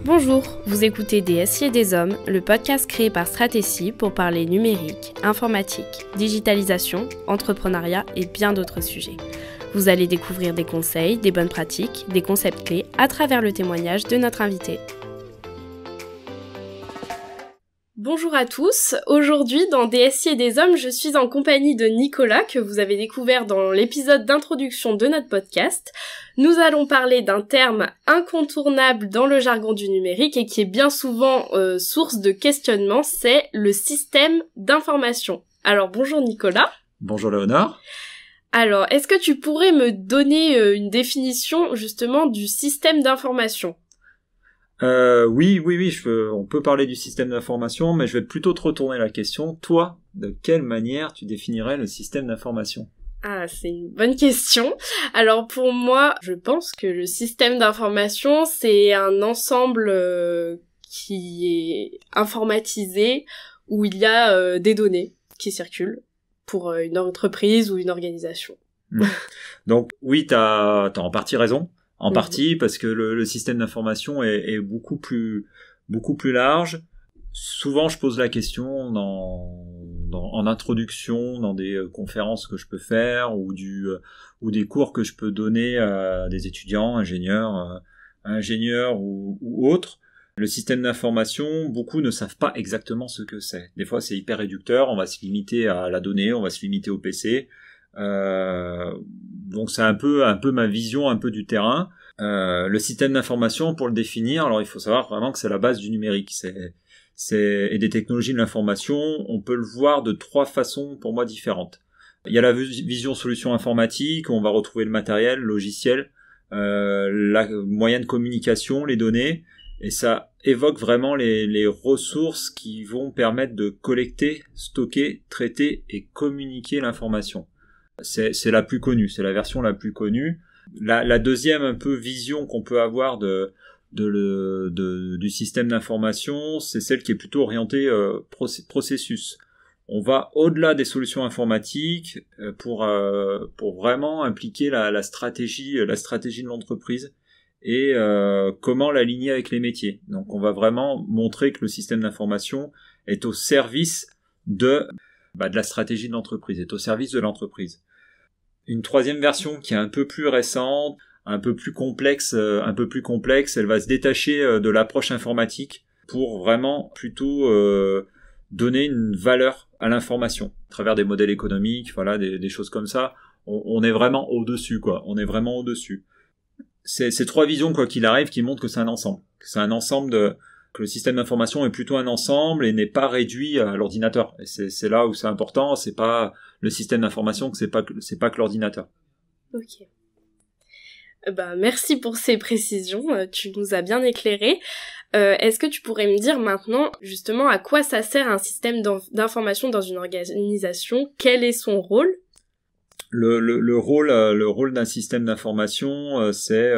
Bonjour, vous écoutez Des SI et des Hommes, le podcast créé par Stratégie pour parler numérique, informatique, digitalisation, entrepreneuriat et bien d'autres sujets. Vous allez découvrir des conseils, des bonnes pratiques, des concepts clés à travers le témoignage de notre invité. Bonjour à tous, aujourd'hui dans Des SI et des Hommes, je suis en compagnie de Nicolas que vous avez découvert dans l'épisode d'introduction de notre podcast. Nous allons parler d'un terme incontournable dans le jargon du numérique et qui est bien souvent source de questionnement, c'est le système d'information. Alors bonjour Nicolas. Bonjour Léonard. Alors, est-ce que tu pourrais me donner une définition justement du système d'information ? Oui, on peut parler du système d'information, mais je vais plutôt te retourner la question. Toi, de quelle manière tu définirais le système d'information ? Ah, c'est une bonne question. Alors pour moi, je pense que le système d'information, c'est un ensemble qui est informatisé, où il y a des données qui circulent pour une entreprise ou une organisation. Donc oui, t'as en partie raison. En partie parce que le système d'information est beaucoup plus large. Souvent, je pose la question en introduction, dans des conférences que je peux faire ou des cours que je peux donner à des étudiants, ingénieurs ou autres. Le système d'information, beaucoup ne savent pas exactement ce que c'est. Des fois, c'est hyper réducteur. On va se limiter à la donnée, on va se limiter au PC. Donc c'est un peu ma vision un peu du terrain. Le système d'information, pour le définir, alors il faut savoir vraiment que c'est la base du numérique, et des technologies de l'information. On peut le voir de trois façons pour moi différentes. Il y a la vision solution informatique, où on va retrouver le matériel, le logiciel, la moyen de communication, les données, et ça évoque vraiment les ressources qui vont permettre de collecter, stocker, traiter et communiquer l'information. C'est la plus connue, c'est la version la plus connue. La deuxième un peu vision qu'on peut avoir du système d'information, c'est celle qui est plutôt orientée processus. On va au-delà des solutions informatiques pour vraiment impliquer la stratégie de l'entreprise et comment l'aligner avec les métiers. Donc on va vraiment montrer que le système d'information est au service de la stratégie de l'entreprise, est au service de l'entreprise. Une troisième version qui est un peu plus récente, un peu plus complexe, elle va se détacher de l'approche informatique pour vraiment plutôt donner une valeur à l'information à travers des modèles économiques, voilà, des choses comme ça. On est vraiment au-dessus, quoi. On est vraiment au-dessus. C'est trois visions, quoi qu'il arrive, qui montrent que c'est un ensemble. Que le système d'information est plutôt un ensemble et n'est pas réduit à l'ordinateur. Et c'est là où c'est important, c'est pas le système d'information, que c'est pas que l'ordinateur. Ok. Merci pour ces précisions, tu nous as bien éclairé. Est-ce que tu pourrais me dire maintenant, justement, à quoi ça sert un système d'information dans une organisation ? Quel est son rôle ? Le rôle d'un système d'information, c'est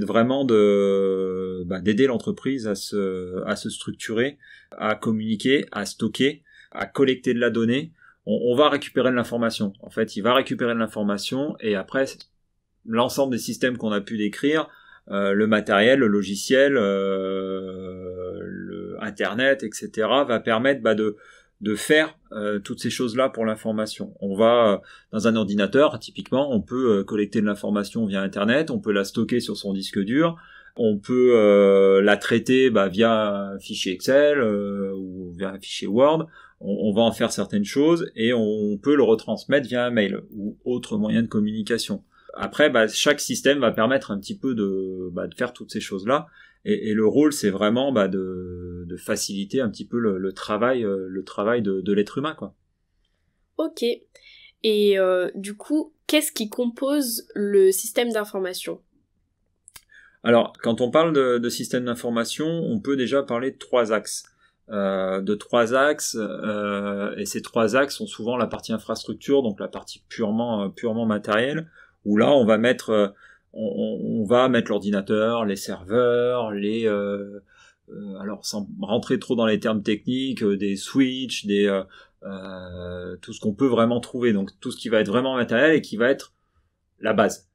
vraiment d'aider l'entreprise à se structurer, à communiquer, à stocker, à collecter de la donnée. On va récupérer de l'information. En fait, il va récupérer de l'information et après, l'ensemble des systèmes qu'on a pu décrire, le matériel, le logiciel, le Internet, etc., va permettre de faire toutes ces choses-là pour l'information. On va dans un ordinateur, typiquement, on peut collecter de l'information via Internet, on peut la stocker sur son disque dur, on peut la traiter via un fichier Excel ou via un fichier Word. On va en faire certaines choses et on peut le retransmettre via un mail ou autre moyen de communication. Après, chaque système va permettre un petit peu de faire toutes ces choses-là. Et le rôle, c'est vraiment de faciliter un petit peu le travail de l'être humain, quoi. Ok. Et du coup, qu'est-ce qui compose le système d'information ? Alors, quand on parle de système d'information, on peut déjà parler de trois axes. Et ces trois axes sont souvent la partie infrastructure, donc la partie purement matérielle, où là, on va mettre l'ordinateur, les serveurs, alors sans rentrer trop dans les termes techniques, des switches, tout ce qu'on peut vraiment trouver, donc tout ce qui va être vraiment matériel et qui va être la base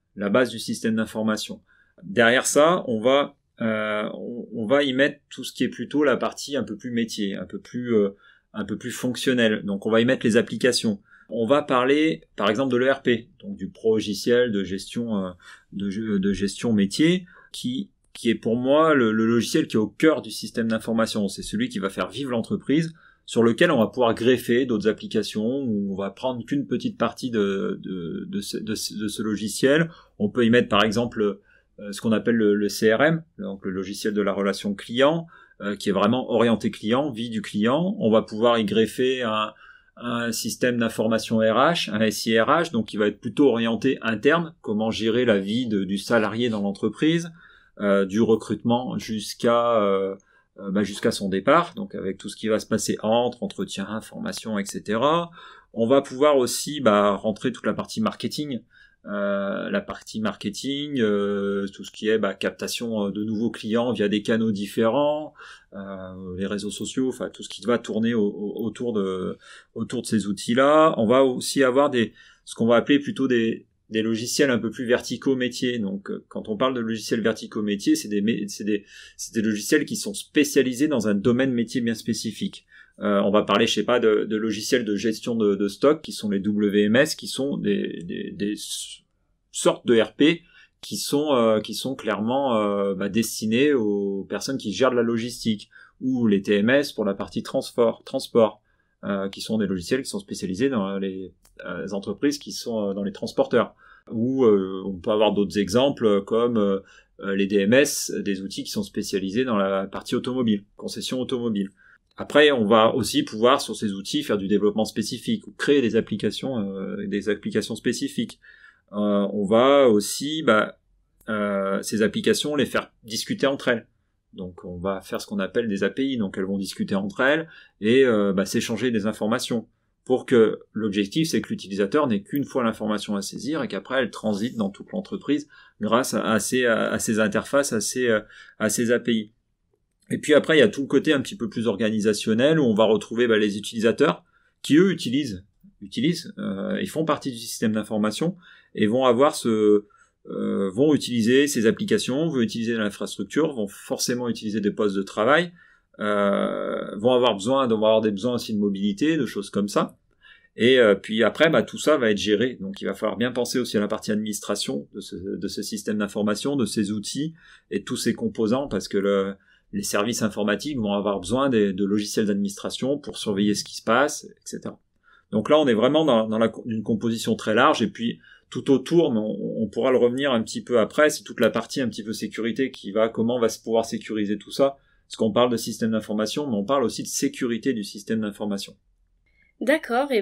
du système d'information. Derrière ça, on va on va y mettre tout ce qui est plutôt la partie un peu plus métier, un peu plus fonctionnelle. Donc on va y mettre les applications. On va parler par exemple de l'ERP, donc du progiciel de gestion de gestion métier, qui est pour moi le logiciel qui est au cœur du système d'information. C'est celui qui va faire vivre l'entreprise, sur lequel on va pouvoir greffer d'autres applications, où on va prendre qu'une petite partie de ce logiciel. On peut y mettre par exemple ce qu'on appelle le CRM, donc le logiciel de la relation client, qui est vraiment orienté client, vie du client. On va pouvoir y greffer un système d'information RH, un SIRH, donc qui va être plutôt orienté interne, comment gérer la vie du salarié dans l'entreprise, du recrutement jusqu'à son départ, donc avec tout ce qui va se passer entre entretien, formation, etc. On va pouvoir aussi rentrer toute la partie marketing, tout ce qui est captation de nouveaux clients via des canaux différents, les réseaux sociaux, enfin tout ce qui va tourner autour de ces outils-là. On va aussi avoir ce qu'on va appeler plutôt des logiciels un peu plus verticaux métiers. Donc quand on parle de logiciels verticaux métiers, c'est des logiciels qui sont spécialisés dans un domaine métier bien spécifique. On va parler, de logiciels de gestion de stock qui sont les WMS, qui sont des sortes de RP qui sont clairement destinés aux personnes qui gèrent de la logistique, ou les TMS pour la partie transport, qui sont des logiciels qui sont spécialisés dans les entreprises qui sont dans les transporteurs. Ou on peut avoir d'autres exemples comme les DMS, des outils qui sont spécialisés dans la partie automobile, concession automobile. Après, on va aussi pouvoir sur ces outils faire du développement spécifique ou créer des applications spécifiques. On va aussi ces applications les faire discuter entre elles. Donc on va faire ce qu'on appelle des API, donc elles vont discuter entre elles et s'échanger des informations, pour que l'objectif c'est que l'utilisateur n'ait qu'une fois l'information à saisir et qu'après elle transite dans toute l'entreprise grâce à ces interfaces, à ces API. Et puis après il y a tout le côté un petit peu plus organisationnel où on va retrouver les utilisateurs qui eux utilisent, ils font partie du système d'information et vont utiliser ces applications, vont utiliser l'infrastructure, vont forcément utiliser des postes de travail, vont avoir des besoins aussi de mobilité, de choses comme ça. Et puis après, tout ça va être géré. Donc il va falloir bien penser aussi à la partie administration de ce système d'information, de ces outils et de tous ces composants, parce que les services informatiques vont avoir besoin de logiciels d'administration pour surveiller ce qui se passe, etc. Donc là, on est vraiment dans une composition très large, et puis tout autour, mais on pourra le revenir un petit peu après, c'est toute la partie un petit peu sécurité comment on va pouvoir sécuriser tout ça, parce qu'on parle de système d'information, mais on parle aussi de sécurité du système d'information. D'accord,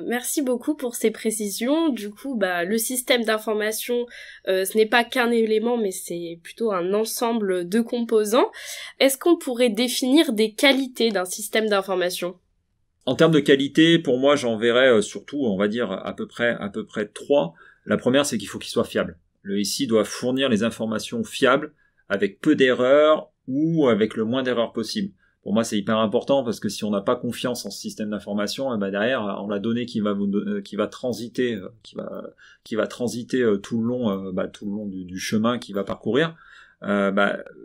merci beaucoup pour ces précisions. Du coup, le système d'information, ce n'est pas qu'un élément, mais c'est plutôt un ensemble de composants. Est-ce qu'on pourrait définir des qualités d'un système d'information ? En termes de qualité, pour moi, j'en verrais surtout, on va dire, à peu près 3. La première, c'est qu'il faut qu'il soit fiable. Le SI doit fournir les informations fiables, avec peu d'erreurs ou avec le moins d'erreurs possible. Pour moi, c'est hyper important, parce que si on n'a pas confiance en ce système d'information, derrière, on la donnée qui va transiter tout le long du chemin qu'il va parcourir,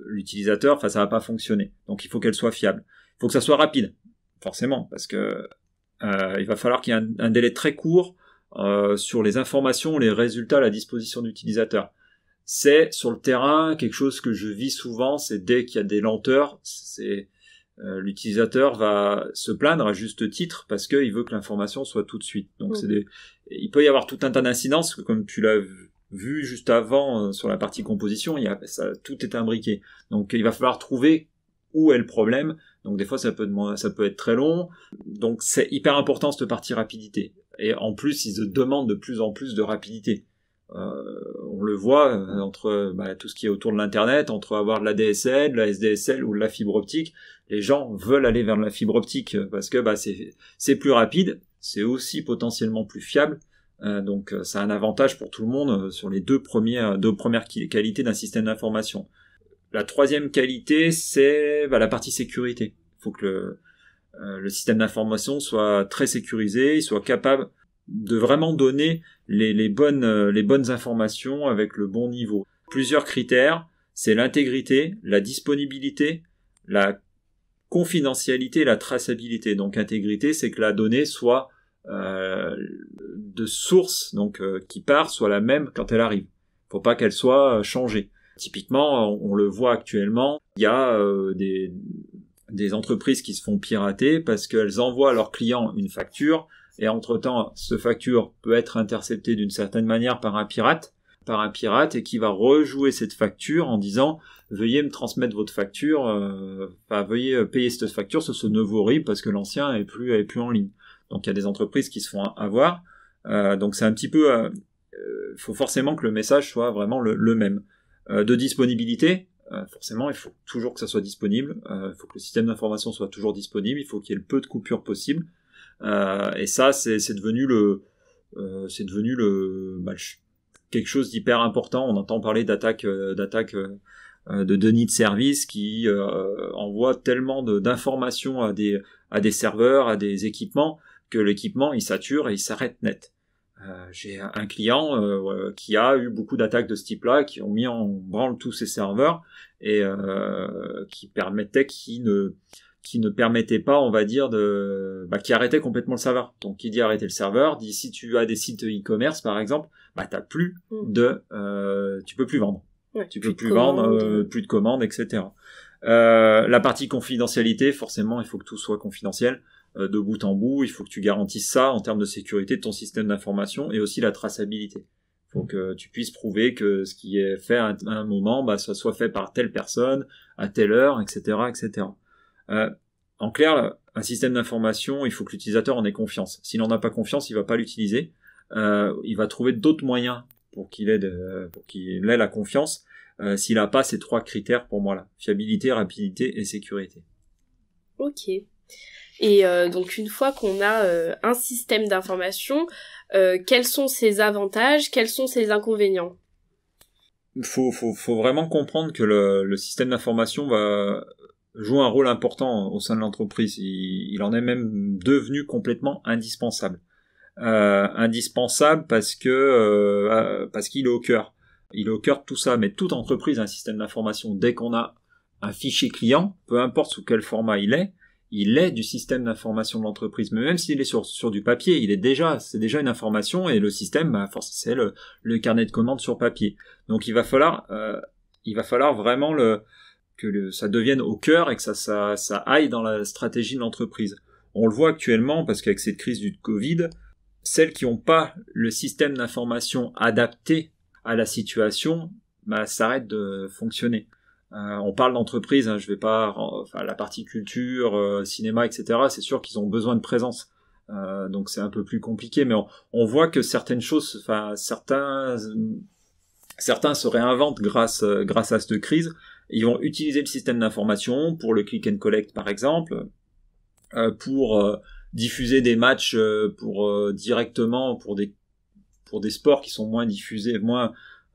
l'utilisateur, ça va pas fonctionner. Donc il faut qu'elle soit fiable. Il faut que ça soit rapide, forcément, parce que il va falloir qu'il y ait un délai très court sur les informations, les résultats à la disposition de l'utilisateur. C'est sur le terrain quelque chose que je vis souvent, c'est dès qu'il y a des lenteurs, l'utilisateur va se plaindre à juste titre parce qu'il veut que l'information soit tout de suite. Donc il peut y avoir tout un tas d'incidences, comme tu l'as vu juste avant sur la partie composition, tout est imbriqué. Donc il va falloir trouver où est le problème. Donc des fois ça peut être très long. Donc c'est hyper important cette partie rapidité. Et en plus ils se demandent de plus en plus de rapidité. On le voit entre tout ce qui est autour de l'internet, entre avoir de la DSL, de la SDSL ou de la fibre optique, les gens veulent aller vers de la fibre optique parce que c'est plus rapide, c'est aussi potentiellement plus fiable, donc ça a un avantage pour tout le monde sur les deux premières qualités d'un système d'information. La troisième qualité, c'est la partie sécurité. Il faut que le système d'information soit très sécurisé, il soit capable de vraiment donner les bonnes informations avec le bon niveau. Plusieurs critères, c'est l'intégrité, la disponibilité, la confidentialité, la traçabilité. Donc intégrité, c'est que la donnée soit de source, donc qui part, soit la même quand elle arrive. Faut pas qu'elle soit changée. Typiquement, on le voit actuellement, il y a des entreprises qui se font pirater parce qu'elles envoient à leurs clients une facture et entre-temps, cette facture peut être interceptée d'une certaine manière par un pirate et qui va rejouer cette facture en disant veuillez me transmettre votre facture, veuillez payer cette facture sur ce nouveau RIB parce que l'ancien est plus en ligne. Donc il y a des entreprises qui se font avoir. Donc c'est un petit peu, faut forcément que le message soit vraiment le même. De disponibilité, forcément il faut toujours que ça soit disponible. Il faut que le système d'information soit toujours disponible. Il faut qu'il y ait le peu de coupures possible. Et ça c'est devenu quelque chose d'hyper important. On entend parler d'attaques de déni de service qui envoient tellement d'informations à des serveurs, à des équipements, que l'équipement il sature et il s'arrête net. J'ai un client qui a eu beaucoup d'attaques de ce type-là, qui ont mis en branle tous ses serveurs et qui ne permettait pas, on va dire, qui arrêtait complètement le serveur. Donc, qui dit arrêter le serveur, dit si tu as des sites e-commerce, par exemple, t'as plus tu peux plus vendre. Ouais, tu peux plus vendre, plus de commandes, etc. La partie confidentialité, forcément, il faut que tout soit confidentiel, de bout en bout. Il faut que tu garantisses ça en termes de sécurité de ton système d'information et aussi la traçabilité. Il faut que tu puisses prouver que ce qui est fait à un moment, ça soit fait par telle personne, à telle heure, etc., etc. En clair, un système d'information, il faut que l'utilisateur en ait confiance. S'il n'en a pas confiance, il va pas l'utiliser. Il va trouver d'autres moyens pour qu'il ait la confiance. S'il n'a pas ces 3 critères pour moi là, fiabilité, rapidité et sécurité. Ok. Et donc une fois qu'on a un système d'information, quels sont ses avantages, quels sont ses inconvénients? Faut vraiment comprendre que le système d'information joue un rôle important au sein de l'entreprise. Il en est même devenu complètement indispensable. Indispensable parce qu'il est au cœur. Il est au cœur de tout ça. Mais toute entreprise a un système d'information. Dès qu'on a un fichier client, peu importe sous quel format il est du système d'information de l'entreprise. Mais même s'il est sur du papier, c'est déjà une information et le système, c'est le carnet de commandes sur papier. Donc il va falloir vraiment que ça devienne au cœur et que ça aille dans la stratégie de l'entreprise. On le voit actuellement parce qu'avec cette crise du Covid, celles qui n'ont pas le système d'information adapté à la situation, s'arrêtent de fonctionner. On parle d'entreprise, je vais pas, la partie culture, cinéma, etc. C'est sûr qu'ils ont besoin de présence. Donc c'est un peu plus compliqué, mais on voit que certaines choses, certains se réinventent grâce à cette crise. Ils vont utiliser le système d'information pour le click and collect par exemple, pour diffuser des matchs directement pour des sports qui sont moins diffusés,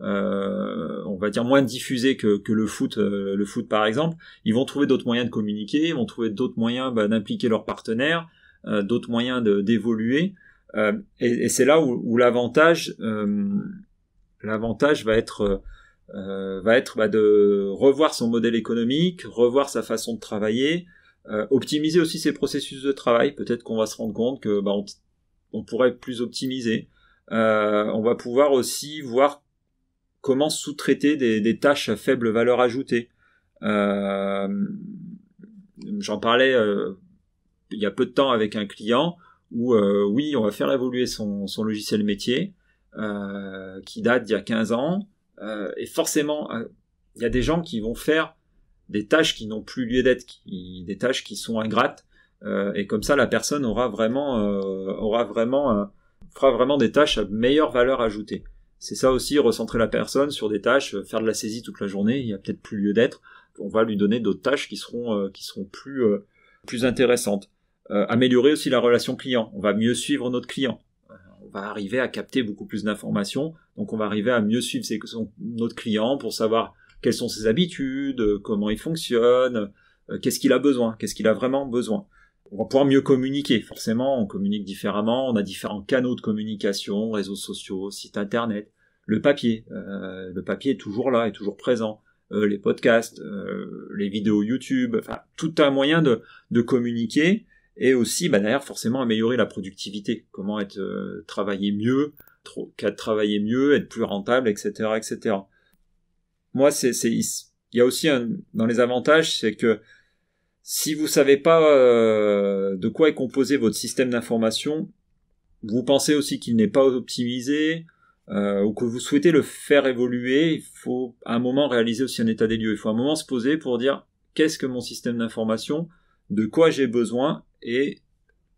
on va dire moins diffusés que le foot par exemple. Ils vont trouver d'autres moyens de communiquer, ils vont trouver d'autres moyens d'impliquer leurs partenaires, d'autres moyens d'évoluer, et c'est là où l'avantage va être de revoir son modèle économique, revoir sa façon de travailler, optimiser aussi ses processus de travail. Peut-être qu'on va se rendre compte que on pourrait être plus optimisé. On va pouvoir aussi voir comment sous-traiter des tâches à faible valeur ajoutée. J'en parlais il y a peu de temps avec un client où oui, on va faire évoluer son logiciel métier qui date d'il y a 15 ans. Et forcément, il y a des gens qui vont faire des tâches qui n'ont plus lieu d'être, des tâches qui sont ingrates, et comme ça la personne fera vraiment des tâches à meilleure valeur ajoutée. C'est ça aussi, recentrer la personne sur des tâches, faire de la saisie toute la journée, il y a peut-être plus lieu d'être. On va lui donner d'autres tâches qui seront plus intéressantes. Améliorer aussi la relation client. On va mieux suivre notre client. On va arriver à capter beaucoup plus d'informations. Donc on va arriver à mieux suivre notre client pour savoir quelles sont ses habitudes, comment il fonctionne, qu'est-ce qu'il a besoin, qu'est-ce qu'il a vraiment besoin. On va pouvoir mieux communiquer. Forcément, on communique différemment. On a différents canaux de communication, réseaux sociaux, sites internet. Le papier est toujours là, est toujours présent. les podcasts, les vidéos YouTube, enfin tout un moyen de communiquer, et aussi derrière forcément améliorer la productivité, comment être travailler mieux, travailler mieux, être plus rentable, etc., etc. Moi, il y a aussi dans les avantages, c'est que si vous savez pas de quoi est composé votre système d'information, vous pensez aussi qu'il n'est pas optimisé, ou que vous souhaitez le faire évoluer, il faut à un moment réaliser aussi un état des lieux. Il faut à un moment se poser pour dire qu'est-ce que mon système d'information, de quoi j'ai besoin et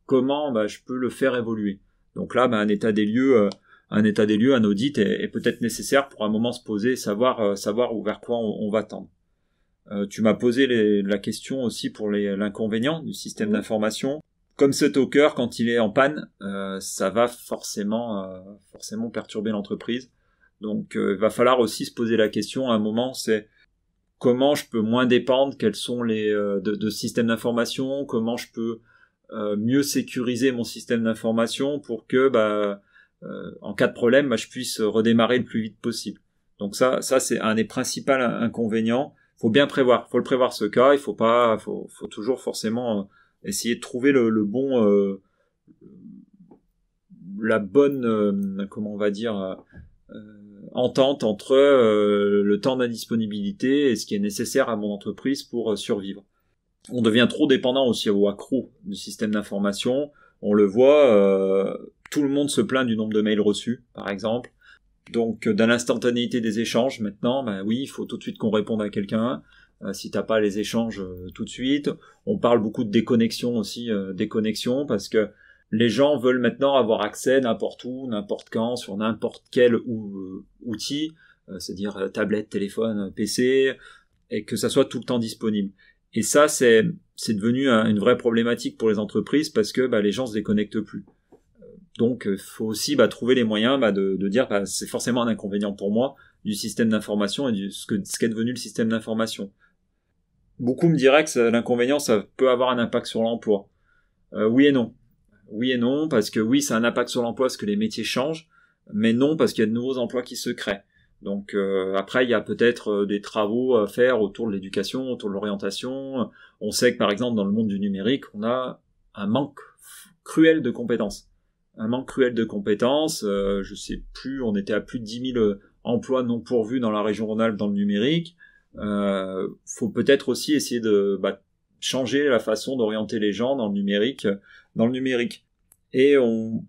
comment je peux le faire évoluer. Donc là, un état des lieux, un audit est peut-être nécessaire pour à un moment se poser, savoir vers quoi on va tendre. Tu m'as posé la question aussi pour l'inconvénient du système d'information. Comme ce talker, quand il est en panne, ça va forcément perturber l'entreprise. Donc, il va falloir aussi se poser la question à un moment, c'est comment je peux moins dépendre, quels sont les de systèmes d'information, comment je peux mieux sécuriser mon système d'information pour que en cas de problème, je puisse redémarrer le plus vite possible. Donc ça c'est un des principaux inconvénients. Faut bien prévoir, faut le prévoir ce cas. Il faut toujours forcément essayer de trouver le bon, la bonne, comment on va dire, entente entre le temps d'indisponibilité et ce qui est nécessaire à mon entreprise pour survivre. On devient trop dépendant aussi au accro du système d'information. On le voit, tout le monde se plaint du nombre de mails reçus, par exemple. Donc, de l'instantanéité des échanges, maintenant, oui, il faut tout de suite qu'on réponde à quelqu'un. Si t'as pas les échanges tout de suite. On parle beaucoup de déconnexion aussi, déconnexion, parce que les gens veulent maintenant avoir accès n'importe où, n'importe quand, sur n'importe quel outil, c'est-à-dire tablette, téléphone, PC, et que ça soit tout le temps disponible. Et ça, c'est devenu une vraie problématique pour les entreprises parce que les gens se déconnectent plus. Donc, faut aussi trouver les moyens de dire c'est forcément un inconvénient pour moi du système d'information et ce qu'est devenu le système d'information. Beaucoup me diraient que l'inconvénient, ça peut avoir un impact sur l'emploi. Oui et non. Oui et non, parce que oui, ça a un impact sur l'emploi parce que les métiers changent, mais non parce qu'il y a de nouveaux emplois qui se créent. Donc après, il y a peut-être des travaux à faire autour de l'éducation, autour de l'orientation. On sait que par exemple, dans le monde du numérique, on a un manque cruel de compétences. Un manque cruel de compétences, je sais plus, on était à plus de 10 000 emplois non pourvus dans la région Rhône-Alpes dans le numérique. Faut peut-être aussi essayer de changer la façon d'orienter les gens dans le numérique. Et on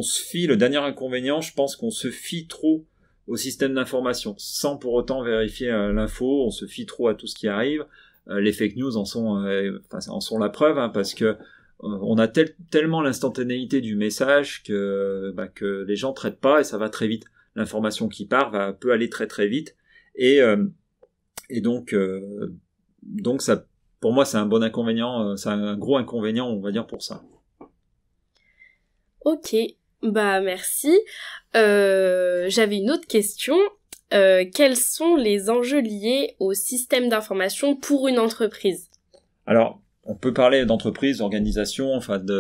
se fie, le dernier inconvénient, je pense qu'on se fie trop au système d'information, sans pour autant vérifier l'info, on se fie trop à tout ce qui arrive. Les fake news en sont la preuve, parce que on a tellement l'instantanéité du message que les gens traitent pas et ça va très vite. L'information qui part peut aller très très vite et donc ça, pour moi, c'est un bon inconvénient, c'est un gros inconvénient, on va dire, pour ça. Ok, merci. J'avais une autre question. Quels sont les enjeux liés au système d'information pour une entreprise ? Alors, on peut parler d'entreprise, d'organisation,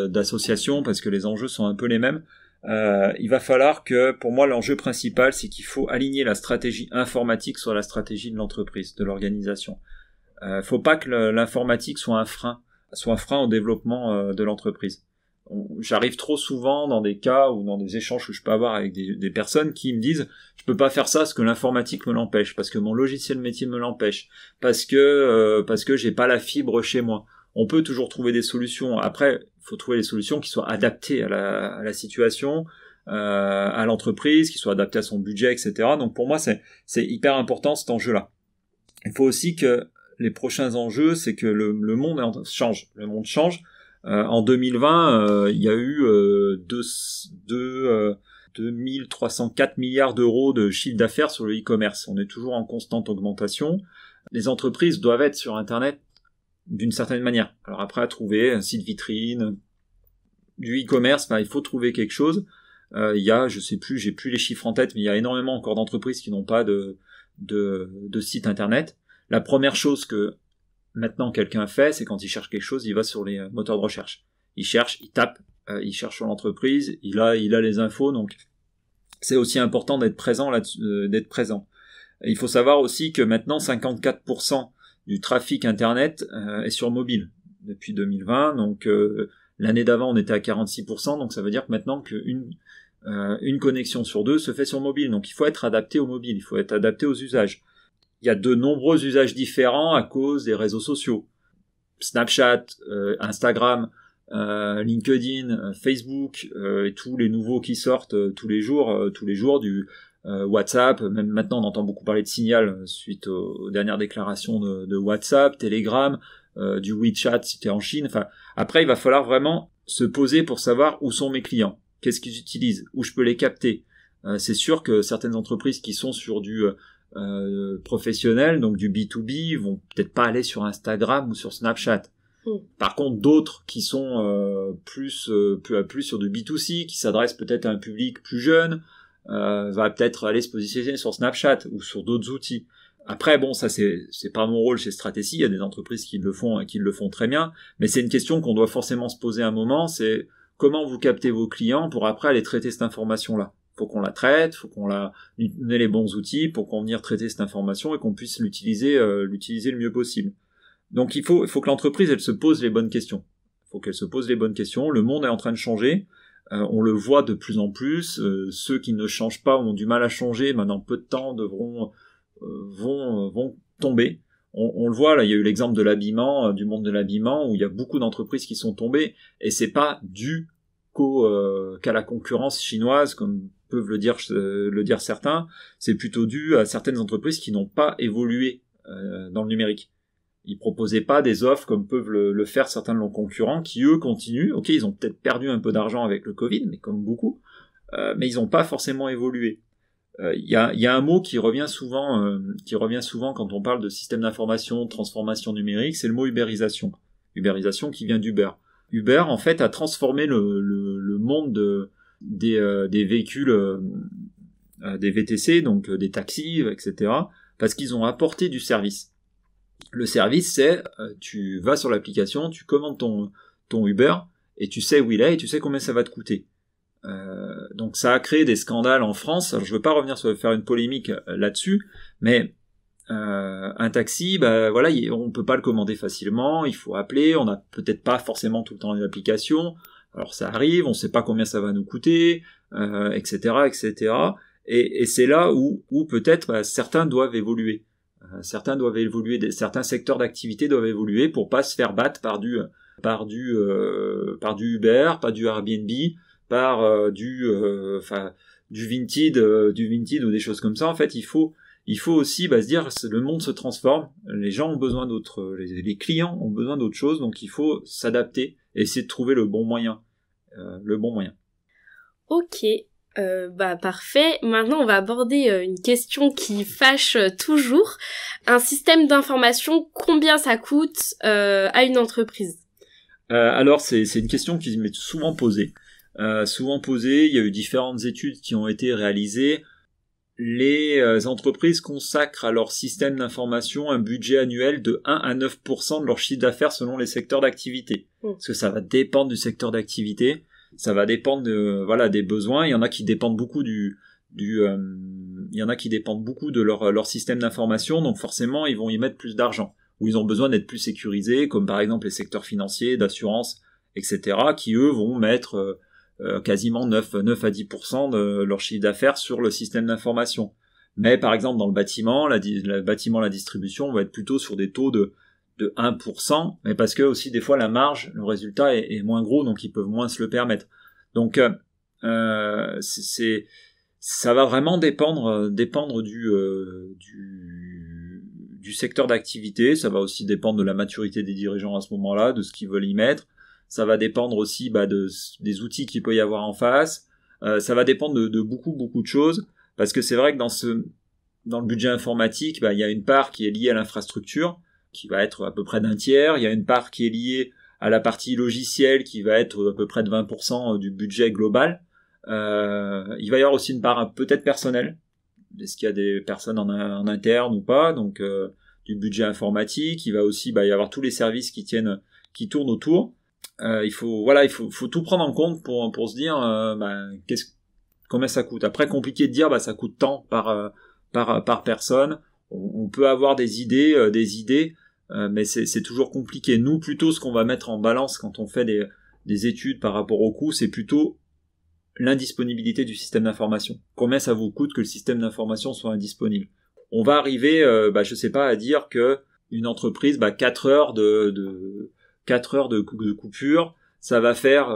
d'association, parce que les enjeux sont un peu les mêmes. Il va falloir que, pour moi, l'enjeu principal, c'est qu'il faut aligner la stratégie informatique sur la stratégie de l'entreprise, de l'organisation. Faut pas que l'informatique soit un frein au développement de l'entreprise. J'arrive trop souvent dans des cas ou dans des échanges que je peux avoir avec des personnes qui me disent je peux pas faire ça parce que l'informatique me l'empêche, parce que mon logiciel métier me l'empêche, parce que j'ai pas la fibre chez moi. On peut toujours trouver des solutions. Après, il faut trouver des solutions qui soient adaptées à la situation, à l'entreprise, qui soient adaptées à son budget, etc. Donc pour moi, c'est hyper important cet enjeu-là. Il faut aussi que les prochains enjeux, c'est que le monde change. Le monde change. En 2020, il y a eu 2304 milliards d'euros de chiffre d'affaires sur le e-commerce. On est toujours en constante augmentation. Les entreprises doivent être sur Internet d'une certaine manière. Alors après, à trouver un site vitrine, du e-commerce, il faut trouver quelque chose. Il y a, je sais plus, j'ai plus les chiffres en tête, mais il y a énormément encore d'entreprises qui n'ont pas de site Internet. La première chose que maintenant quelqu'un fait, c'est quand il cherche quelque chose, il va sur les moteurs de recherche. Il cherche, il tape, il cherche sur l'entreprise, il a les infos, donc c'est aussi important d'être présent là-dessus, d'être présent. Il faut savoir aussi que maintenant 54% du trafic Internet est sur mobile depuis 2020. Donc l'année d'avant on était à 46%. Donc ça veut dire que maintenant une connexion sur 2 se fait sur mobile. Donc il faut être adapté au mobile, il faut être adapté aux usages. Il y a de nombreux usages différents à cause des réseaux sociaux. Snapchat, Instagram, LinkedIn, Facebook et tous les nouveaux qui sortent tous les jours du WhatsApp. Même maintenant on entend beaucoup parler de Signal suite aux dernières déclarations de WhatsApp, Telegram, du WeChat si tu es en Chine. Enfin, après il va falloir vraiment se poser pour savoir où sont mes clients, qu'est-ce qu'ils utilisent, où je peux les capter. C'est sûr que certaines entreprises qui sont sur du professionnel, donc du B2B, vont peut-être pas aller sur Instagram ou sur Snapchat. Par contre, d'autres qui sont plus sur du B2C, qui s'adressent peut-être à un public plus jeune, va peut-être aller se positionner sur Snapchat ou sur d'autres outils. Après, bon, ça c'est pas mon rôle chez Strategy, il y a des entreprises qui le font et qui le font très bien, mais c'est une question qu'on doit forcément se poser un moment, c'est comment vous captez vos clients pour après aller traiter cette information-là. Faut qu'on la traite, faut qu'on lui donne les bons outils pour qu'on vienne traiter cette information et qu'on puisse l'utiliser le mieux possible. Donc il faut que l'entreprise elle se pose les bonnes questions. Il faut qu'elle se pose les bonnes questions. Le monde est en train de changer. On le voit de plus en plus. Ceux qui ne changent pas ont du mal à changer. Maintenant, peu de temps vont tomber. On le voit là. Il y a eu l'exemple de l'habillement, du monde de l'habillement, où il y a beaucoup d'entreprises qui sont tombées. Et c'est pas dû qu'à la concurrence chinoise, comme peuvent le dire certains. C'est plutôt dû à certaines entreprises qui n'ont pas évolué dans le numérique. Ils proposaient pas des offres comme peuvent le faire certains de leurs concurrents qui eux continuent. Ok, ils ont peut-être perdu un peu d'argent avec le Covid, mais comme beaucoup, mais ils n'ont pas forcément évolué. Il y a un mot qui revient souvent quand on parle de système d'information, de transformation numérique, c'est le mot ubérisation. Ubérisation qui vient d'Uber. Uber en fait a transformé le monde des véhicules, des VTC, donc des taxis, etc. Parce qu'ils ont apporté du service. Le service, c'est tu vas sur l'application, tu commandes ton Uber et tu sais où il est et tu sais combien ça va te coûter. Donc ça a créé des scandales en France. Alors je veux pas revenir faire une polémique là-dessus, mais un taxi, voilà, on peut pas le commander facilement. Il faut appeler. On n'a peut-être pas forcément tout le temps l'application. Alors ça arrive, on sait pas combien ça va nous coûter, etc., etc. Et c'est là où peut-être certains doivent évoluer. Certains secteurs d'activité doivent évoluer pour pas se faire battre par du Uber, pas du Airbnb, par du Vinted ou des choses comme ça. En fait, il faut aussi se dire le monde se transforme, les gens ont besoin d'autres, les clients ont besoin d'autre chose, donc il faut s'adapter et essayer de trouver le bon moyen. Ok. Parfait. Maintenant, on va aborder une question qui fâche toujours. Un système d'information, combien ça coûte à une entreprise ? Alors, c'est une question qui m'est souvent posée. Il y a eu différentes études qui ont été réalisées. Les entreprises consacrent à leur système d'information un budget annuel de 1 à 9% de leur chiffre d'affaires selon les secteurs d'activité. Parce que ça va dépendre du secteur d'activité. Ça va dépendre des besoins. Il y en a qui dépendent beaucoup de leur système d'information, donc forcément ils vont y mettre plus d'argent. Ou ils ont besoin d'être plus sécurisés, comme par exemple les secteurs financiers, d'assurance, etc., qui eux vont mettre quasiment 9 à 10% de leur chiffre d'affaires sur le système d'information. Mais par exemple dans le bâtiment, la distribution, on va être plutôt sur des taux de 1%, mais parce que aussi des fois la marge, le résultat est moins gros, donc ils peuvent moins se le permettre. Donc ça va vraiment dépendre du secteur d'activité. Ça va aussi dépendre de la maturité des dirigeants à ce moment-là, de ce qu'ils veulent y mettre. Ça va dépendre aussi des outils qu'il peut y avoir en face. Ça va dépendre de beaucoup de choses, parce que c'est vrai que dans le budget informatique, il y a une part qui est liée à l'infrastructure, qui va être à peu près d'un tiers. Il y a une part qui est liée à la partie logicielle, qui va être à peu près de 20% du budget global. Il va y avoir aussi une part peut-être personnelle. Est-ce qu'il y a des personnes en interne ou pas? Donc du budget informatique. Il va aussi y avoir tous les services qui tournent autour. Il faut tout prendre en compte pour se dire combien ça coûte. Après, compliqué de dire ça coûte tant par par personne. On peut avoir des idées, mais c'est toujours compliqué. Nous, plutôt, ce qu'on va mettre en balance quand on fait des études par rapport au coût, c'est plutôt l'indisponibilité du système d'information. Combien ça vous coûte que le système d'information soit indisponible? On va arriver, je sais pas, à dire que une entreprise, 4 heures de coupure, ça va faire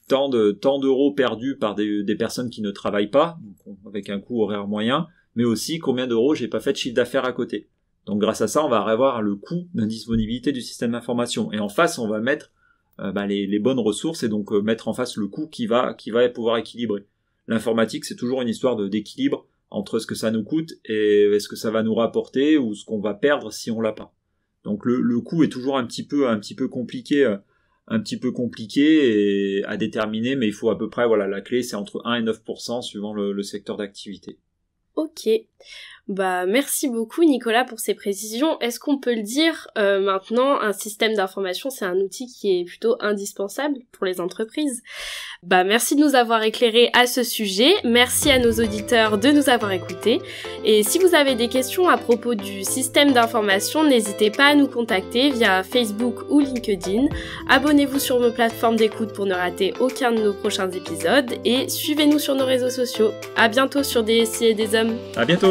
tant d'euros perdus par des personnes qui ne travaillent pas, donc avec un coût horaire moyen, mais aussi combien d'euros j'ai pas fait de chiffre d'affaires à côté. Donc grâce à ça, on va avoir le coût d'indisponibilité du système d'information. Et en face, on va mettre les bonnes ressources et donc mettre en face le coût qui va pouvoir équilibrer. L'informatique, c'est toujours une histoire d'équilibre entre ce que ça nous coûte et ce que ça va nous rapporter ou ce qu'on va perdre si on l'a pas. Donc le coût est toujours un petit peu compliqué et à déterminer, mais il faut à peu près, la clé c'est entre 1 et 9% suivant le secteur d'activité. Ok. Merci beaucoup Nicolas pour ces précisions. Est-ce qu'on peut le dire maintenant, un système d'information, c'est un outil qui est plutôt indispensable pour les entreprises. Merci de nous avoir éclairés à ce sujet. Merci à nos auditeurs de nous avoir écoutés. Et si vous avez des questions à propos du système d'information, n'hésitez pas à nous contacter via Facebook ou LinkedIn. Abonnez-vous sur nos plateformes d'écoute pour ne rater aucun de nos prochains épisodes et suivez-nous sur nos réseaux sociaux. À bientôt sur DSI et des hommes. À bientôt.